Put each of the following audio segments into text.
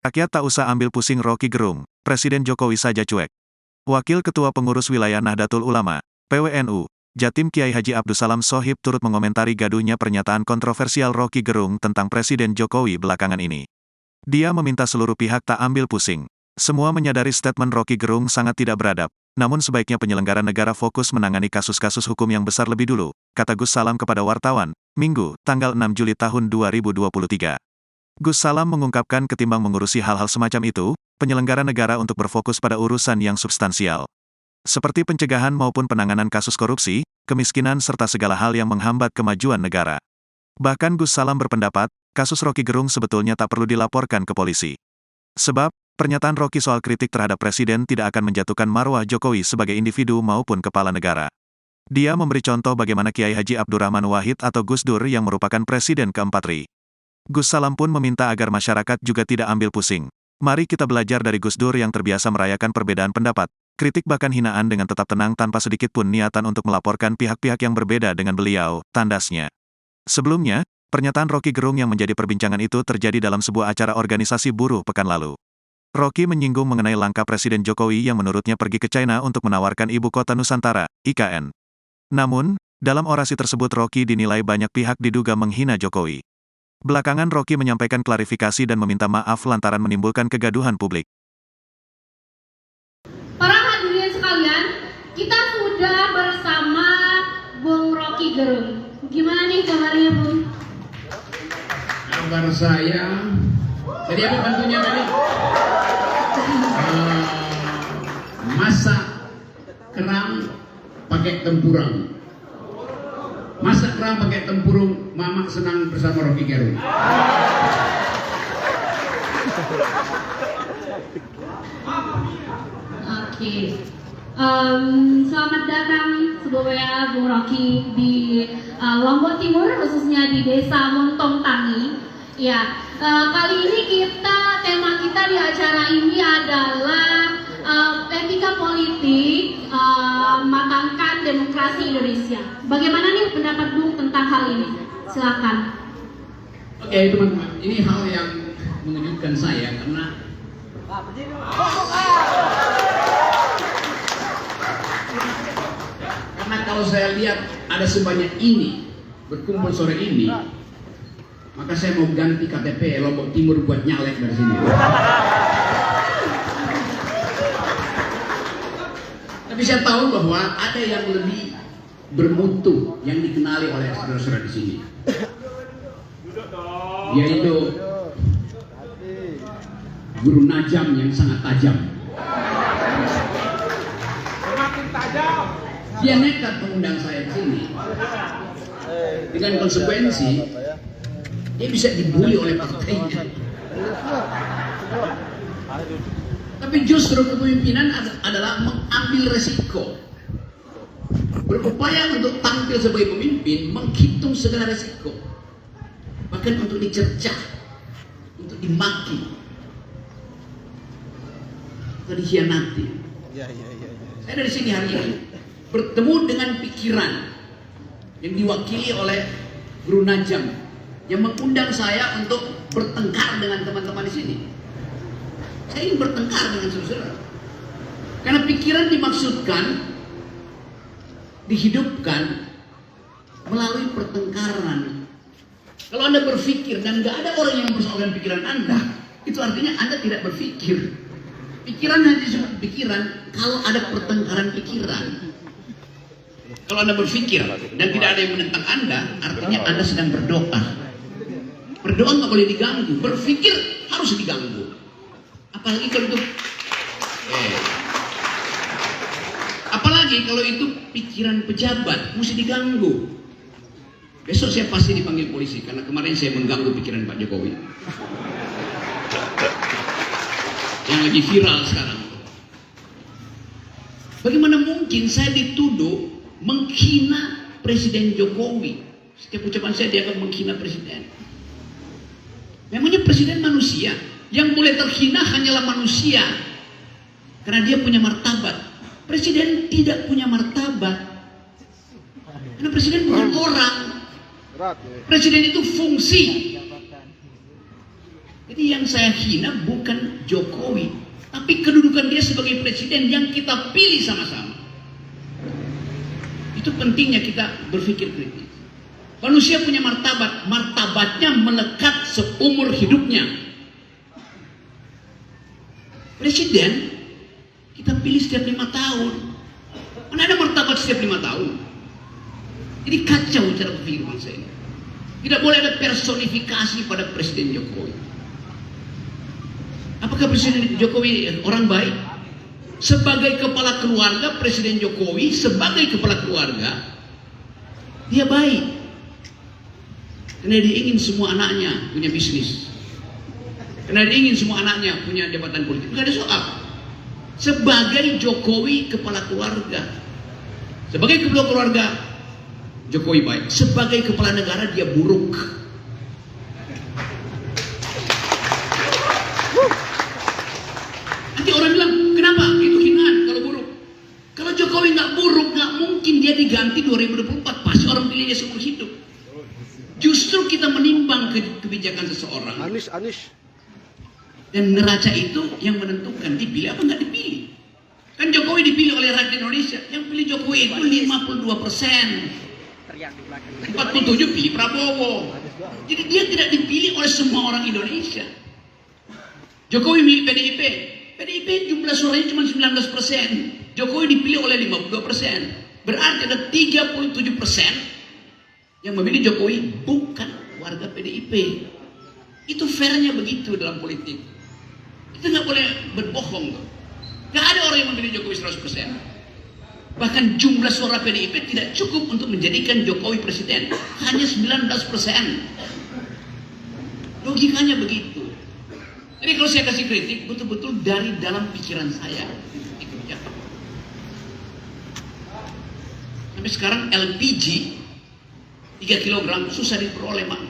Rakyat tak usah ambil pusing Rocky Gerung, Presiden Jokowi saja cuek. Wakil Ketua Pengurus Wilayah Nahdlatul Ulama, PWNU, Jatim Kiai Haji Abdussalam Shohib turut mengomentari gaduhnya pernyataan kontroversial Rocky Gerung tentang Presiden Jokowi belakangan ini. Dia meminta seluruh pihak tak ambil pusing. Semua menyadari statement Rocky Gerung sangat tidak beradab, namun sebaiknya penyelenggara negara fokus menangani kasus-kasus hukum yang besar lebih dulu, kata Gus Salam kepada wartawan, Minggu, tanggal 6 Juli tahun 2023. Gus Salam mengungkapkan ketimbang mengurusi hal-hal semacam itu, penyelenggara negara untuk berfokus pada urusan yang substansial. Seperti pencegahan maupun penanganan kasus korupsi, kemiskinan serta segala hal yang menghambat kemajuan negara. Bahkan Gus Salam berpendapat, kasus Rocky Gerung sebetulnya tak perlu dilaporkan ke polisi. Sebab, pernyataan Rocky soal kritik terhadap Presiden tidak akan menjatuhkan marwah Jokowi sebagai individu maupun kepala negara. Dia memberi contoh bagaimana Kiai Haji Abdurrahman Wahid atau Gus Dur yang merupakan Presiden keempat RI. Gus Salam pun meminta agar masyarakat juga tidak ambil pusing. Mari kita belajar dari Gus Dur yang terbiasa merayakan perbedaan pendapat, kritik bahkan hinaan dengan tetap tenang tanpa sedikit pun niatan untuk melaporkan pihak-pihak yang berbeda dengan beliau, tandasnya. Sebelumnya, pernyataan Rocky Gerung yang menjadi perbincangan itu terjadi dalam sebuah acara organisasi buruh pekan lalu. Rocky menyinggung mengenai langkah Presiden Jokowi yang menurutnya pergi ke China untuk menawarkan Ibu Kota Nusantara, IKN. Namun, dalam orasi tersebut Rocky dinilai banyak pihak diduga menghina Jokowi. Belakangan Rocky menyampaikan klarifikasi dan meminta maaf lantaran menimbulkan kegaduhan publik. Para hadirin sekalian, kita sudah bersama Bung Rocky Gerung. Gimana nih kabarnya, Bung? Kabar saya, tadi apa bantunya tadi? Masak kerang pakai tempurung. Masak kerang pakai tempurung, Mamak senang bersama Rocky Gerung. Oke. Selamat datang sebelumnya Bung Rocky di Lombok Timur, khususnya di Desa Montong Tangi. Ya, kali ini tema kita di acara ini adalah etika politik, matangkan demokrasi Indonesia. Bagaimana nih pendapat Bung tentang hal ini? Silakan. Oke teman-teman, ini hal yang mengejutkan saya karena kalau saya lihat ada sebanyak ini berkumpul sore ini, maka saya mau ganti KTP Lombok Timur buat nyalek dari sini. Tapi saya tahu bahwa ada yang lebih bermutu yang dikenali oleh saudara-saudara di sini, yaitu guru najam yang sangat tajam. Dia nekat mengundang saya ke sini dengan konsekuensi dia bisa dibully oleh partainya. Tapi justru kepemimpinan adalah mengambil resiko, berupaya untuk tampil sebagai pemimpin, menghitung segala resiko, bahkan untuk dicercah, untuk dimaki, atau dikhianati. Saya dari sini hari ini bertemu dengan pikiran yang diwakili oleh Guru Najam yang mengundang saya untuk bertengkar dengan teman-teman di sini. Saya ingin bertengkar dengan saudara, karena pikiran dimaksudkan dihidupkan melalui pertengkaran. Kalau Anda berpikir dan nggak ada orang yang mempersoalkan pikiran Anda, itu artinya Anda tidak berpikir. Pikiran hanya disebut pikiran kalau ada pertengkaran pikiran. Kalau Anda berpikir dan tidak ada yang menentang Anda, artinya Anda sedang berdoa. Berdoa nggak boleh diganggu, berpikir harus diganggu. Apalagi kalau itu pikiran pejabat mesti diganggu. Besok saya pasti dipanggil polisi karena kemarin saya mengganggu pikiran Pak Jokowi yang lagi viral sekarang. Bagaimana mungkin saya dituduh menghina Presiden Jokowi? Setiap ucapan saya dianggap menghina Presiden. Memangnya Presiden manusia? Yang boleh terhina hanyalah manusia, karena dia punya martabat. Presiden tidak punya martabat, karena Presiden bukan orang. Presiden itu fungsi. Jadi yang saya hina bukan Jokowi, tapi kedudukan dia sebagai presiden yang kita pilih sama-sama. Itu pentingnya kita berpikir kritis. Manusia punya martabat, martabatnya melekat seumur hidupnya. Presiden kita pilih setiap 5 tahun. Mana ada martabat setiap 5 tahun? Jadi kacau cara berpikir bangsa ini. Tidak boleh ada personifikasi pada Presiden Jokowi. Apakah Presiden Jokowi orang baik? Sebagai kepala keluarga, Presiden Jokowi sebagai kepala keluarga, dia baik. Karena dia ingin semua anaknya punya bisnis. Karena dia ingin semua anaknya punya jabatan politik. Tidak ada soal. Sebagai Jokowi kepala keluarga, sebagai kepala keluarga, Jokowi baik. Sebagai kepala negara dia buruk. Nanti orang bilang, kenapa? Itu hinaan kalau buruk. Kalau Jokowi nggak buruk, nggak mungkin dia diganti 2024. Pasti orang pilih dia seumur hidup. Justru kita menimbang kebijakan seseorang. Anies. Dan neraca itu yang menentukan dipilih apa nggak dipilih. Kan Jokowi dipilih oleh rakyat Indonesia. Yang pilih Jokowi itu 52%. 47 pilih Prabowo. Jadi dia tidak dipilih oleh semua orang Indonesia. Jokowi milih PDIP. PDIP jumlah suaranya cuma 19%. Jokowi dipilih oleh 52%. Berarti ada 37% yang memilih Jokowi bukan warga PDIP. Itu fairnya begitu dalam politik. Kita nggak boleh berbohong tuh. Nggak ada orang yang memilih Jokowi 100%. Bahkan jumlah suara PDIP tidak cukup untuk menjadikan Jokowi presiden. Hanya 19%. Logikanya begitu. Jadi kalau saya kasih kritik, betul-betul dari dalam pikiran saya. Sampai sekarang LPG 3 kg susah diperoleh, Mak.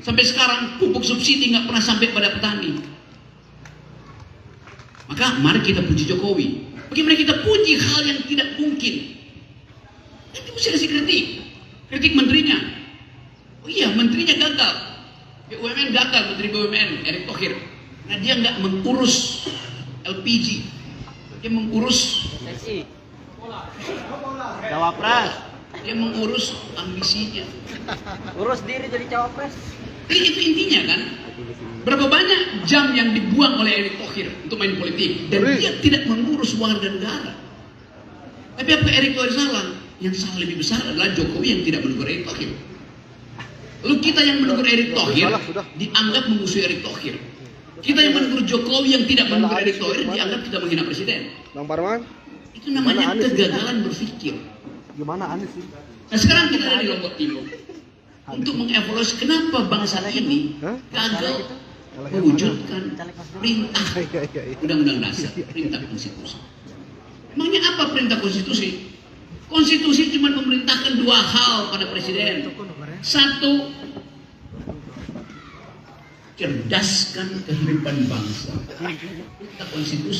Sampai sekarang pupuk subsidi nggak pernah sampai pada petani. Maka mari kita puji Jokowi. Bagaimana kita puji hal yang tidak mungkin? Itu mesti kasih kritik. Kritik menterinya. Oh iya, menterinya gagal. BUMN gagal, Menteri BUMN Erick Thohir. Nah dia nggak mengurus LPG. Dia mengurus Cawapres. Dia mengurus ambisinya. Urus diri jadi cawapres. Jadi itu intinya kan. Berapa banyak jam yang dibuang oleh Erick Thohir untuk main politik, dan dia tidak mengurus warga negara. Tapi apa Erick Thohir salah? Yang salah lebih besar adalah Jokowi yang tidak menegur Erick Thohir. Lalu kita yang menegur Erick Thohir dianggap mengusui Erick Thohir. Kita yang menegur Jokowi yang tidak menegur Erick Thohir dianggap kita menghina presiden. Bang Parman, Itu namanya kegagalan berpikir. gimana Anies sih? Nah sekarang kita ada di Lombok Timur untuk mengevaluasi kenapa bangsa ini gagal mewujudkan perintah undang-undang dasar, perintah konstitusi. Emangnya apa perintah konstitusi? Konstitusi cuma memerintahkan 2 hal pada presiden. 1, cerdaskan kehidupan bangsa. Perintah konstitusi